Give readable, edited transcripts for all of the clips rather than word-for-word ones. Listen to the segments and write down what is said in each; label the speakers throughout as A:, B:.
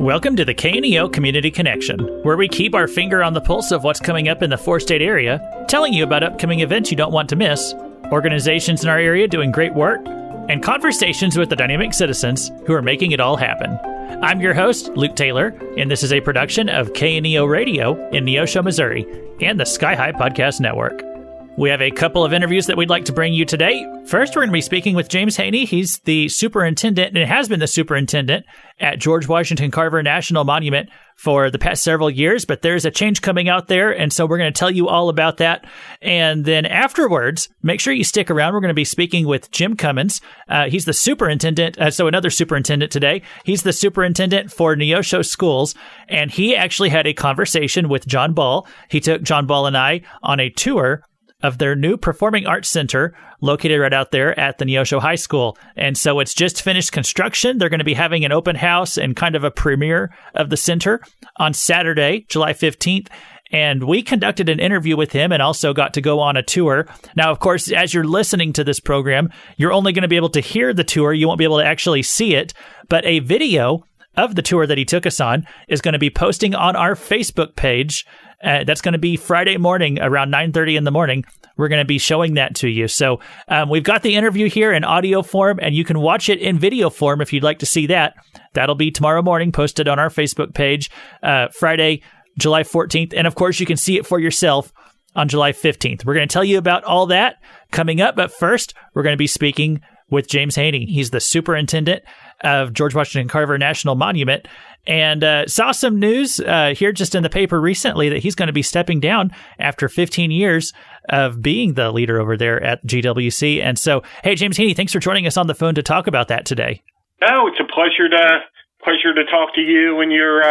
A: Welcome to the KNEO Community Connection, where we keep our finger on the pulse of what's coming up in the four-state area, telling you about upcoming events you don't want to miss, organizations in our area doing great work, and conversations with the dynamic citizens who are making it all happen. I'm your host, Luke Taylor, and this is a production of KNEO Radio in Neosho, Missouri, and the Sky High Podcast Network. We have a couple of interviews that we'd like to bring you today. First, we're going to be speaking with James Heaney. He's the superintendent, and has been the superintendent at George Washington Carver National Monument for the past several years, but there's a change coming out there, and so we're going to tell you all about that. And then afterwards, make sure you stick around. We're going to be speaking with Jim Cummins. He's the superintendent, so another superintendent today. He's the superintendent for Neosho Schools, and he actually had a conversation with John Ball. He took John Ball and I on a tour of their new Performing Arts Center located right out there at the Neosho High School. And so it's just finished construction. They're going to be having an open house and kind of a premiere of the center on Saturday, July 15th. And we conducted an interview with him and also got to go on a tour. Now, of course, as you're listening to this program, you're only going to be able to hear the tour. You won't be able to actually see it. But a video of the tour that he took us on is going to be posting on our Facebook page. That's going to be Friday morning around 9:30 in the morning. We're going to be showing that to you. So we've got the interview here in audio form, and you can watch it in video form if you'd like to see that. That'll be tomorrow morning, posted on our Facebook page, Friday, July 14th. And of course, you can see it for yourself on July 15th. We're going to tell you about all that coming up. But first, we're going to be speaking with James Heaney. He's the superintendent of George Washington Carver National Monument, and saw some news here just in the paper recently that he's going to be stepping down after 15 years of being the leader over there at GWC. And so, hey, James Heaney, thanks for joining us on the phone to talk about that today.
B: Oh, it's a pleasure to talk to you and your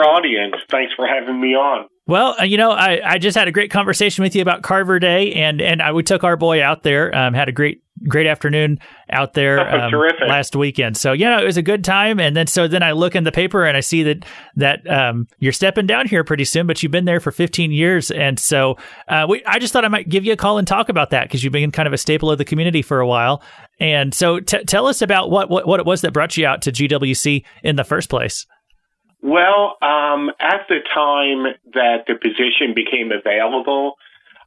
B: audience. Thanks for having me on.
A: Well, I just had a great conversation with you about Carver Day, and we took our boy out there, had a great afternoon out there last weekend. So, it was a good time. And then I look in the paper and I see that you're stepping down here pretty soon, but you've been there for 15 years. And so I just thought I might give you a call and talk about that because you've been kind of a staple of the community for a while. And so tell us about what it was that brought you out to GWC in the first place.
B: Well, at the time that the position became available,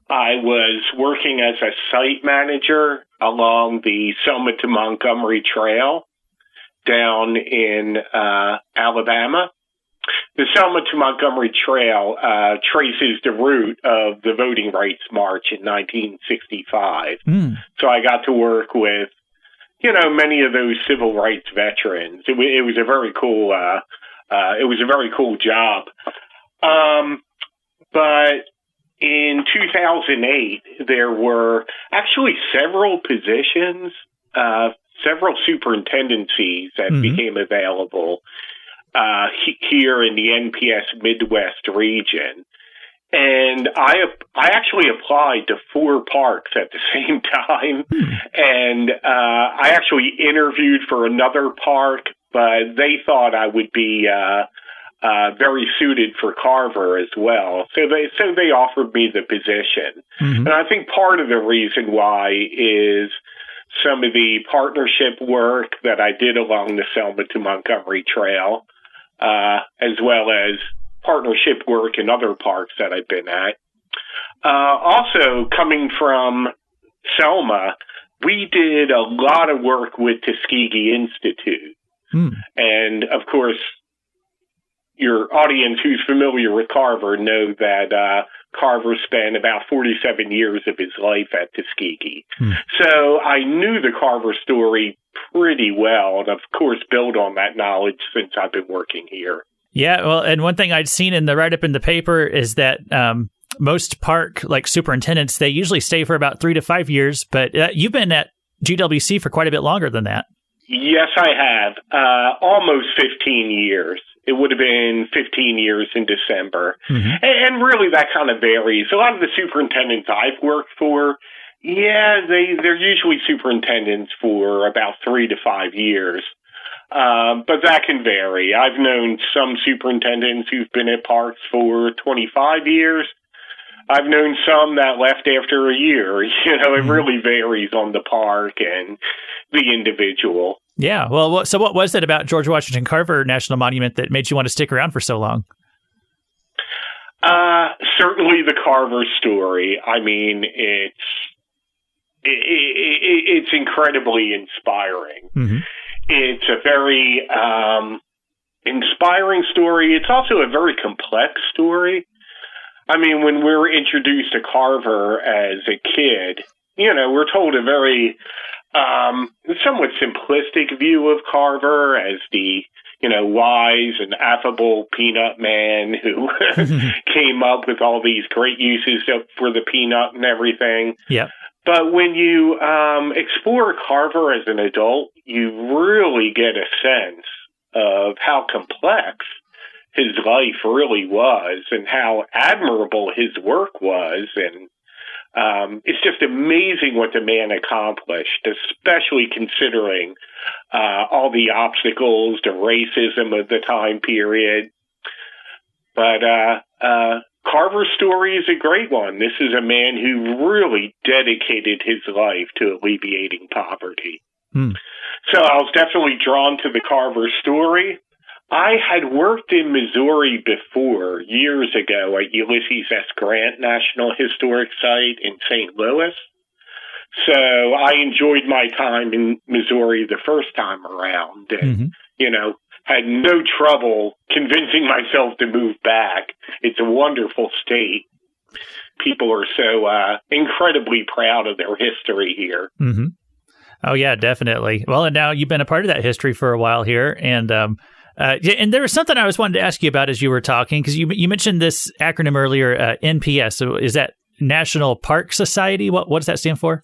B: I was working as a site manager along the Selma to Montgomery Trail down in Alabama. The Selma to Montgomery Trail traces the route of the Voting Rights March in 1965. So I got to work with, many of those civil rights veterans. It was a very cool job. But in 2008, there were actually several positions, several superintendencies that became available here in the NPS Midwest region. And I actually applied to 4 parks at the same time. And I actually interviewed for another park, but they thought I would be very suited for Carver as well. So they offered me the position. And I think part of the reason why is some of the partnership work that I did along the Selma to Montgomery Trail, as well as partnership work in other parks that I've been at. Also, coming from Selma, we did a lot of work with Tuskegee Institute. And, of course, your audience who's familiar with Carver know that Carver spent about 47 years of his life at Tuskegee. So I knew the Carver story pretty well, and, of course, built on that knowledge since I've been working here.
A: Yeah, well, and one thing I'd seen in the write-up in the paper is that most park superintendents, they usually stay for about 3 to 5 years, but you've been at GWC for quite a bit longer than that.
B: Yes, I have. Almost 15 years. It would have been 15 years in December. And really that kind of varies. A lot of the superintendents I've worked for, they're usually superintendents for about 3 to 5 years. But that can vary. I've known some superintendents who've been at parks for 25 years. I've known some that left after a year. It really varies on the park and the individual.
A: Yeah. Well, so what was it about George Washington Carver National Monument that made you want to stick around for so long?
B: Certainly the Carver story. I mean, it's incredibly inspiring.
A: Mm-hmm.
B: It's a very inspiring story. It's also a very complex story. I mean, when we're introduced to Carver as a kid, we're told a very somewhat simplistic view of Carver as the wise and affable peanut man who came up with all these great uses for the peanut and everything.
A: Yeah.
B: But when you explore Carver as an adult, you really get a sense of how complex his life really was and how admirable his work was. And it's just amazing what the man accomplished, especially considering all the obstacles to racism of the time period. But Carver's story is a great one. This is a man who really dedicated his life to alleviating poverty. So I was definitely drawn to the Carver story. I had worked in Missouri before, years ago, at Ulysses S. Grant National Historic Site in St. Louis. So I enjoyed my time in Missouri the first time around and, had no trouble convincing myself to move back. It's a wonderful state. People are so incredibly proud of their history here.
A: Mm-hmm. Oh, yeah, definitely. Well, and now you've been a part of that history for a while here. And there was something I was wanting to ask you about as you were talking, because you mentioned this acronym earlier, NPS. So is that National Park Society? What does that stand for?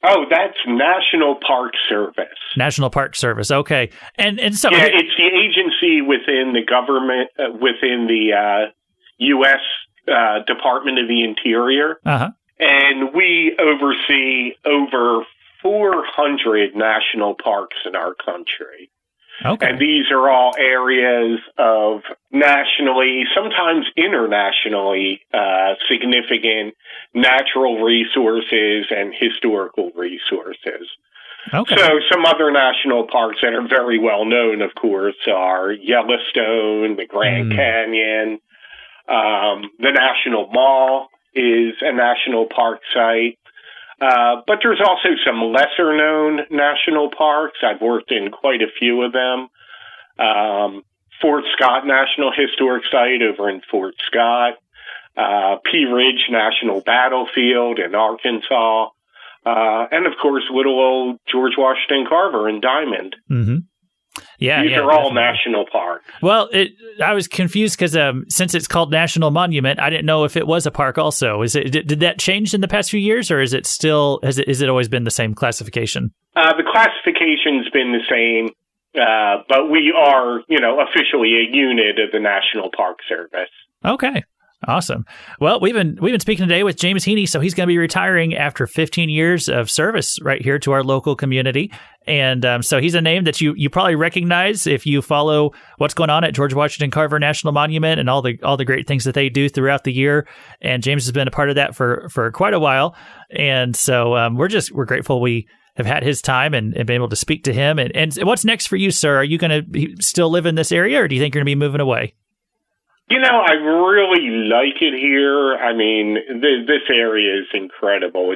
B: Oh, that's National Park Service.
A: National Park Service. Okay. And so
B: it's the agency within the government, within the U.S. Department of the Interior.
A: Uh-huh.
B: And we oversee over 400 national parks in our country.
A: Okay.
B: And these are all areas of nationally, sometimes internationally, significant natural resources and historical resources.
A: Okay.
B: So some other national parks that are very well known, of course, are Yellowstone, the Grand Canyon. The National Mall is a national park site. But there's also some lesser-known national parks. I've worked in quite a few of them. Fort Scott National Historic Site over in Fort Scott. Pea Ridge National Battlefield in Arkansas. And, of course, little old George Washington Carver in Diamond.
A: Mm-hmm. Yeah,
B: These are all national parks.
A: Well, I was confused because since it's called National Monument, I didn't know if it was a park also. Did that change in the past few years, or is it still has it always been the same classification?
B: The classification's been the same, but we are, officially a unit of the National Park Service.
A: Okay. Awesome. Well, we've been speaking today with James Heaney, so he's going to be retiring after 15 years of service right here to our local community. And so he's a name that you probably recognize if you follow what's going on at George Washington Carver National Monument and all the great things that they do throughout the year. And James has been a part of that for quite a while. And so we're grateful we have had his time and been able to speak to him. And what's next for you, sir? Are you going to still live in this area, or do you think you're going to be moving away?
B: I really like it here. I mean, this area is incredible.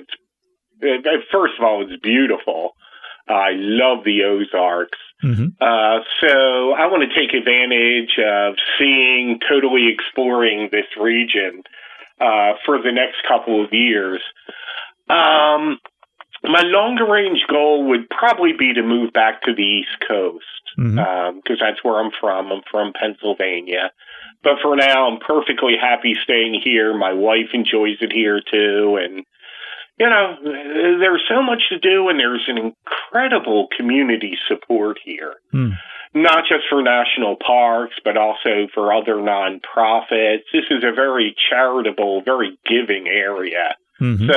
B: First of all, it's beautiful. I love the Ozarks. Mm-hmm. So I want to take advantage of totally exploring this region for the next couple of years. My longer range goal would probably be to move back to the East Coast, because that's where I'm from. I'm from Pennsylvania. But for now, I'm perfectly happy staying here. My wife enjoys it here, too. And, there's so much to do, and there's an incredible community support here. Not just for national parks, but also for other nonprofits. This is a very charitable, very giving area. Mm-hmm.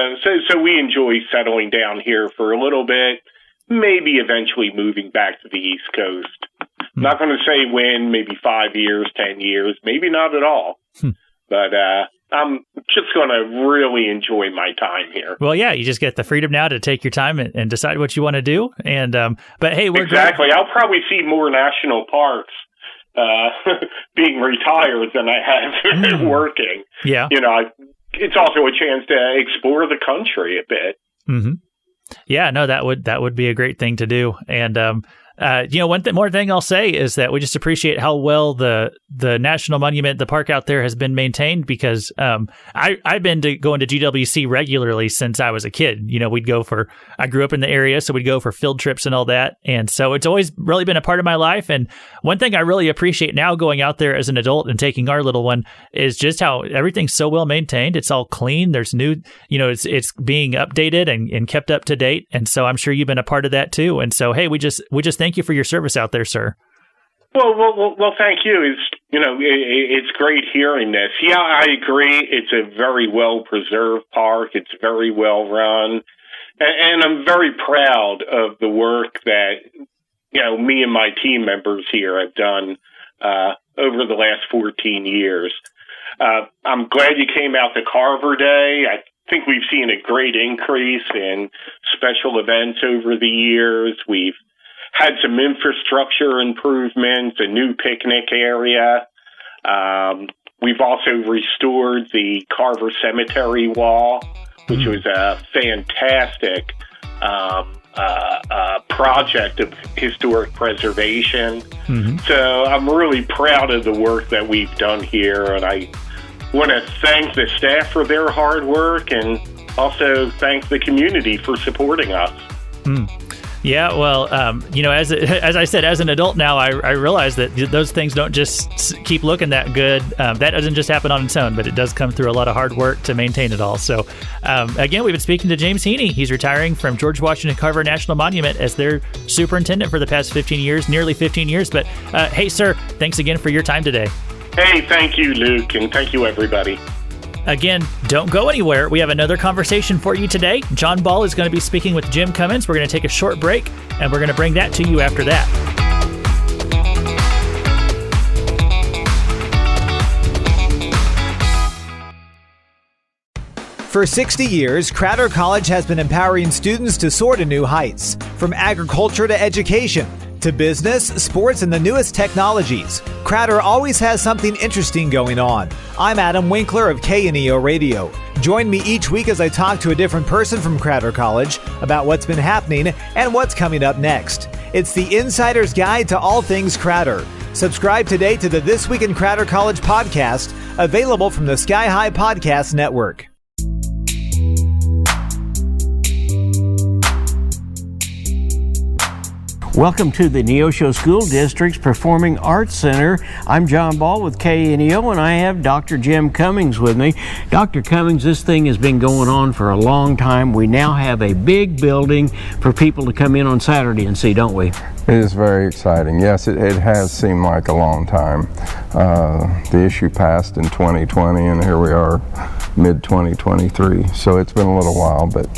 B: So we enjoy settling down here for a little bit, maybe eventually moving back to the East Coast. Not going to say when, maybe 5 years, 10 years, maybe not at all. But I'm just going to really enjoy my time here.
A: Well, yeah, you just get the freedom now to take your time and decide what you want to do. And but hey, we're
B: exactly. I'll probably see more national parks being retired than I have working.
A: Yeah,
B: it's also a chance to explore the country a bit.
A: Mm-hmm. Yeah, no, that would be a great thing to do. And one more thing I'll say is that we just appreciate how well the National Monument, the park out there, has been maintained, because I've been going to GWC regularly since I was a kid. I grew up in the area, so we'd go for field trips and all that. And so it's always really been a part of my life. And one thing I really appreciate now going out there as an adult and taking our little one is just how everything's so well maintained. It's all clean. There's new, it's being updated and kept up to date. And so I'm sure you've been a part of that too. And so, hey, we just thank you for your service out there, sir.
B: Well, thank you. It's great hearing this. Yeah, I agree. It's a very well-preserved park. It's very well run. And I'm very proud of the work that, me and my team members here have done over the last 14 years. I'm glad you came out to Carver Day. I think we've seen a great increase in special events over the years. We've had some infrastructure improvements, a new picnic area. We've also restored the Carver Cemetery wall, which was a fantastic project of historic preservation. Mm-hmm. So I'm really proud of the work that we've done here, and I want to thank the staff for their hard work and also thank the community for supporting us.
A: Yeah, well, as I said, as an adult now, I realize that those things don't just keep looking that good. That doesn't just happen on its own, but it does come through a lot of hard work to maintain it all. So, again, we've been speaking to James Heaney. He's retiring from George Washington Carver National Monument as their superintendent for the past 15 years, nearly 15 years. But, hey, sir, thanks again for your time today.
B: Hey, thank you, Luke, and thank you, everybody.
A: Again, don't go anywhere. We have another conversation for you today. John Ball is going to be speaking with Jim Cummins. We're going to take a short break, and we're going to bring that to you after that.
C: For 60 years, Crowder College has been empowering students to soar to new heights, from agriculture to education, to business, sports, and the newest technologies. Crowder always has something interesting going on. I'm Adam Winkler of KNEO Radio. Join me each week as I talk to a different person from Crowder College about what's been happening and what's coming up next. It's the Insider's Guide to all things Crowder. Subscribe today to the This Week in Crowder College podcast, available from the Sky High Podcast Network.
D: Welcome to the Neosho School District's Performing Arts Center. I'm John Ball with KNEO, and I have Dr. Jim Cummins with me. Dr. Cummins, this thing has been going on for a long time. We now have a big building for people to come in on Saturday and see, don't we?
E: It is very exciting. Yes, it has seemed like a long time. The issue passed in 2020, and here we are, mid-2023. So it's been a little while, but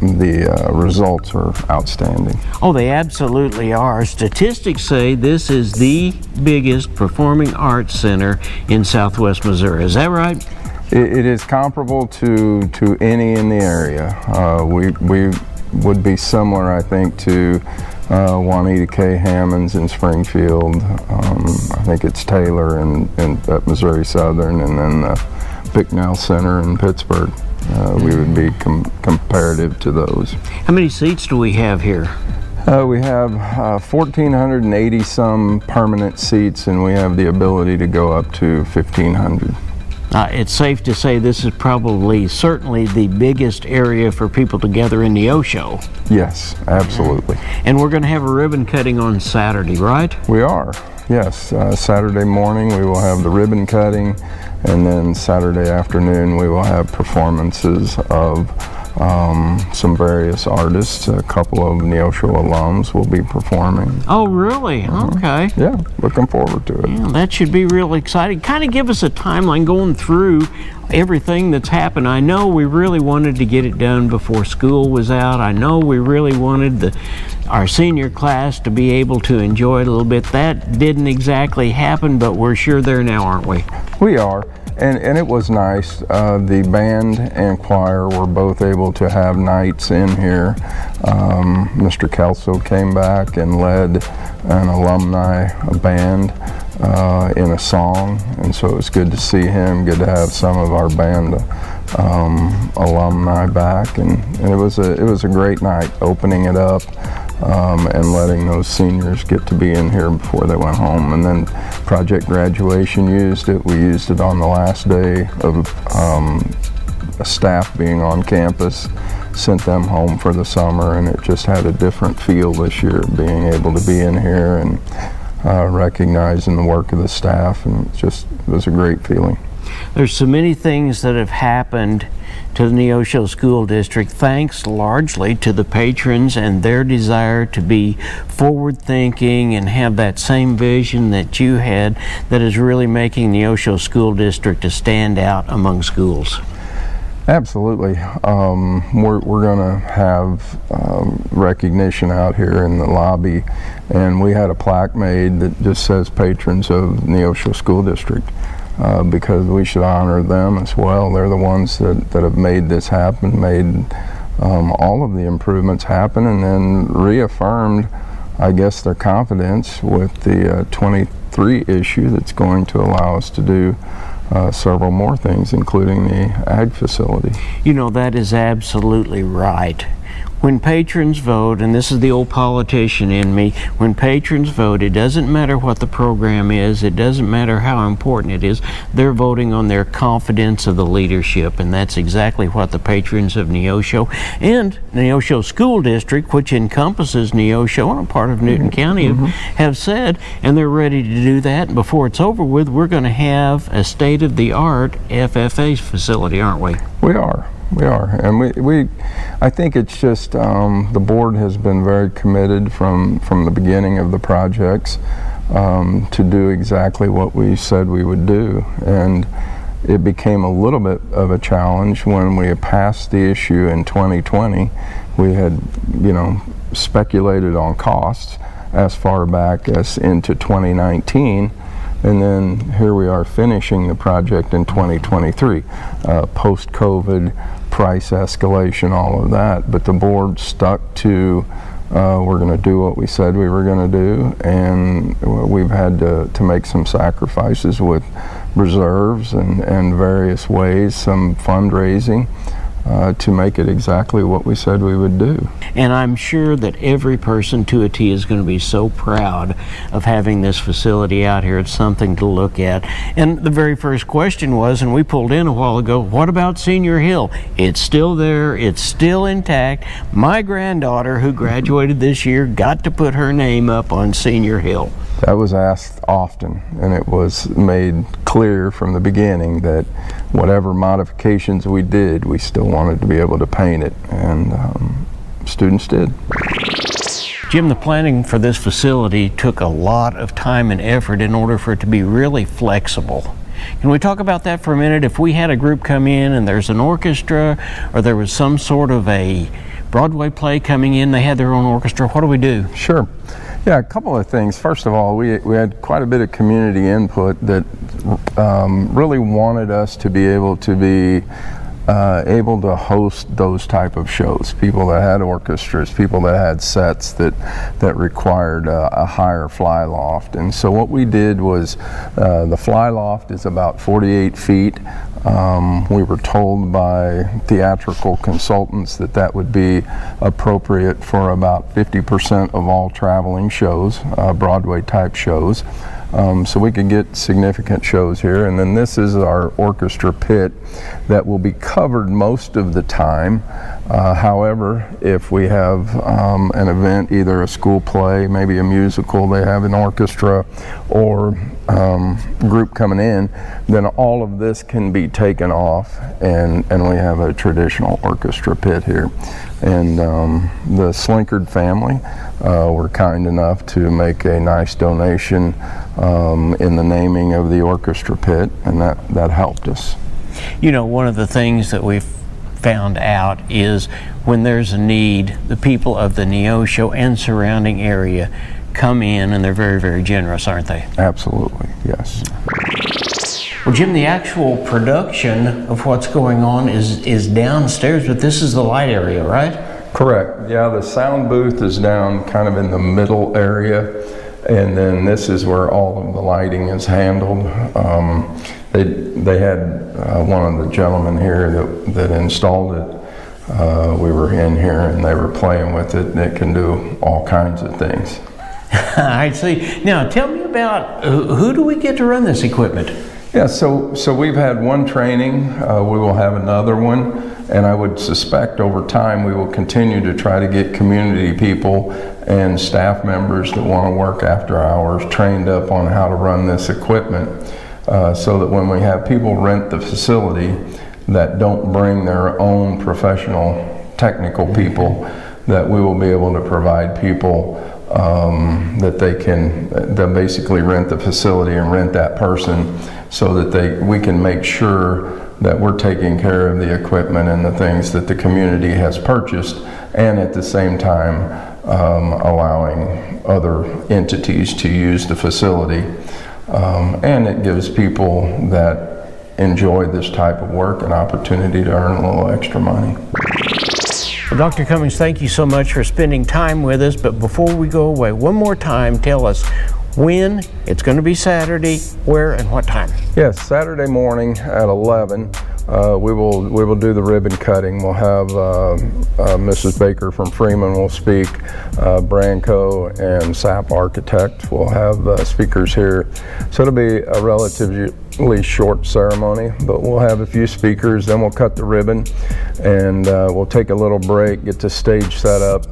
E: the results are outstanding.
D: Oh, they absolutely are. Statistics say this is the biggest performing arts center in Southwest Missouri. Is that right?
E: It is comparable to any in the area. We would be similar, I think, to Juanita K. Hammond's in Springfield. I think it's Taylor at Missouri Southern, and then Bicknell Center in Pittsburgh. We would be comparative to those.
D: How many seats do we have here?
E: We have 1,480 some permanent seats, and we have the ability to go up to 1,500.
D: It's safe to say this is certainly the biggest area for people to gather in Neosho.
E: Yes, absolutely.
D: And we're going to have a ribbon cutting on Saturday, right?
E: We are, yes. Saturday morning we will have the ribbon cutting, and then Saturday afternoon we will have performances of some various artists. A couple of Neosho alums will be performing.
D: Oh, really? Okay.
E: Yeah, looking forward to it.
D: Yeah, that should be really exciting. Kind of give us a timeline going through everything that's happened. I know we really wanted to get it done before school was out. I know we really wanted our senior class to be able to enjoy it a little bit. That didn't exactly happen, but we're sure there now, aren't we?
E: We are. and it was nice. The band and choir were both able to have nights in here. Mr. Kelso came back and led an alumni band in a song, and so it was good to see him, good to have some of our band alumni back, and it was a great night, opening it up and letting those seniors get to be in here before they went home. And then Project Graduation used it. We used it on the last day of staff being on campus, sent them home for the summer, and it just had a different feel this year, being able to be in here and recognizing the work of the staff, and it was a great feeling.
D: There's so many things that have happened to the Neosho School District, thanks largely to the patrons and their desire to be forward-thinking and have that same vision that you had, that is really making the Neosho School District to stand out among schools.
E: Absolutely. We're going to have recognition out here in the lobby, and we had a plaque made that just says Patrons of Neosho School District. Because we should honor them as well. They're the ones that have made this happen, made all of the improvements happen, and then reaffirmed, I guess, their confidence with the 23 issue that's going to allow us to do several more things, including the ag facility.
D: You know, that is absolutely right. When patrons vote, and this is the old politician in me, when patrons vote, it doesn't matter what the program is, it doesn't matter how important it is, they're voting on their confidence of the leadership, and that's exactly what the patrons of Neosho and Neosho School District, which encompasses Neosho and a part of Newton County, have said, and they're ready to do that. And before it's over with, we're going to have a state-of-the-art FFA facility, aren't we?
E: We are, and I think it's just the board has been very committed from the beginning of the projects to do exactly what we said we would do, and it became a little bit of a challenge when we passed the issue in 2020. We had, speculated on costs as far back as into 2019. And then here we are finishing the project in 2023, post-COVID, price escalation, all of that. But the board stuck to, we're going to do what we said we were going to do, and we've had to make some sacrifices with reserves and various ways, some fundraising, to make it exactly what we said we would do.
D: And I'm sure that every person to a T is going to be so proud of having this facility out here. It's something to look at. And the very first question was, and we pulled in a while ago, what about Senior Hill? It's still there. It's still intact. My granddaughter, who graduated this year, got to put her name up on Senior Hill.
E: That was asked often, and it was made clear from the beginning that whatever modifications we did, we still wanted to be able to paint it, and students did.
D: Jim, the planning for this facility took a lot of time and effort in order for it to be really flexible. Can we talk about that for a minute? If we had a group come in and there's an orchestra, or there was some sort of a Broadway play coming in, they had their own orchestra, what do we do?
E: Sure. Yeah, a couple of things. First of all, we had quite a bit of community input that really wanted us to be able to host those type of shows. People that had orchestras, people that had sets that required a higher fly loft. And so what we did was, the fly loft is about 48 feet. We were told by theatrical consultants that would be appropriate for about 50% of all traveling shows, Broadway type shows. So we could get significant shows here. And then this is our orchestra pit that will be covered most of the time. However, if we have an event, either a school play, maybe a musical, they have an orchestra, or group coming in, then all of this can be taken off, and we have a traditional orchestra pit here. And the Slinkard family were kind enough to make a nice donation in the naming of the orchestra pit, and that helped us.
D: You know, one of the things that we've found out is when there's a need, the people of the Neosho and surrounding area come in, and they're very, very generous, aren't they?
E: Absolutely, yes.
D: Well, Jim, the actual production of what's going on is downstairs, but this is the light area, right?
E: Correct. Yeah, the sound booth is down kind of in the middle area, and then this is where all of the lighting is handled. They had one of the gentlemen here that installed it. We were in here and they were playing with it, and it can do all kinds of things.
D: I see. Now, tell me about who do we get to run this equipment?
E: Yeah, so we've had one training. We will have another one. And I would suspect over time we will continue to try to get community people and staff members that want to work after hours trained up on how to run this equipment, so that when we have people rent the facility that don't bring their own professional technical people, that we will be able to provide people that they'll basically rent the facility and rent that person, so that we can make sure that we're taking care of the equipment and the things that the community has purchased, and at the same time allowing other entities to use the facility. And it gives people that enjoy this type of work an opportunity to earn a little extra money.
D: Well, Dr. Cummings, thank you so much for spending time with us, but before we go away, one more time, tell us when. It's going to be Saturday, where and what time? Yes,
E: Saturday morning at 11. We will do the ribbon cutting. We'll have Mrs. Baker from Freeman will speak, Branco and SAP Architect will have speakers here. So it'll be a relatively short ceremony, but we'll have a few speakers, then we'll cut the ribbon, and we'll take a little break, get the stage set up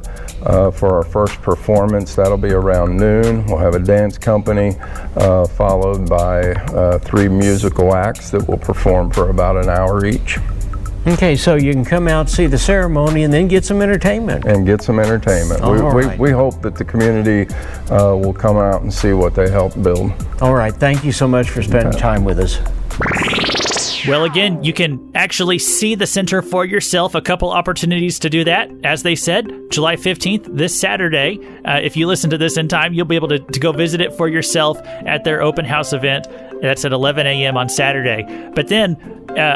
E: for our first performance. That'll be around noon. We'll have a dance company followed by 3 musical acts that will perform for about an hour each. Okay, so you can come out, see the ceremony, and then get some entertainment. We hope that the community will come out and see what they helped build. All right, thank you so much for spending time with us.
A: Well, again, you can actually see the center for yourself. A couple opportunities to do that. As they said, July 15th, this Saturday. If you listen to this in time, you'll be able to go visit it for yourself at their open house event. That's at 11 a.m. on Saturday. But then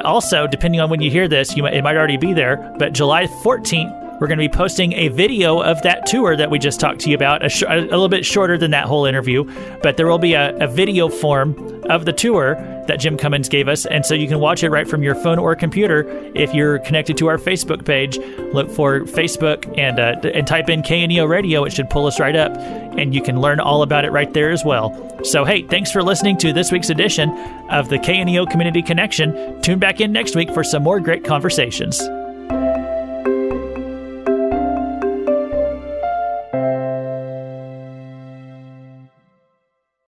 A: also, depending on when you hear this, it might already be there. But July 14th, we're going to be posting a video of that tour that we just talked to you about, a little bit shorter than that whole interview. But there will be a video form of the tour that Jim Cummins gave us, and so you can watch it right from your phone or computer. If you're connected to our Facebook page, look for Facebook and type in KNEO Radio. It should pull us right up, and you can learn all about it right there as well. So hey, thanks for listening to this week's edition of the KNEO Community Connection. Tune back in next week for some more great conversations.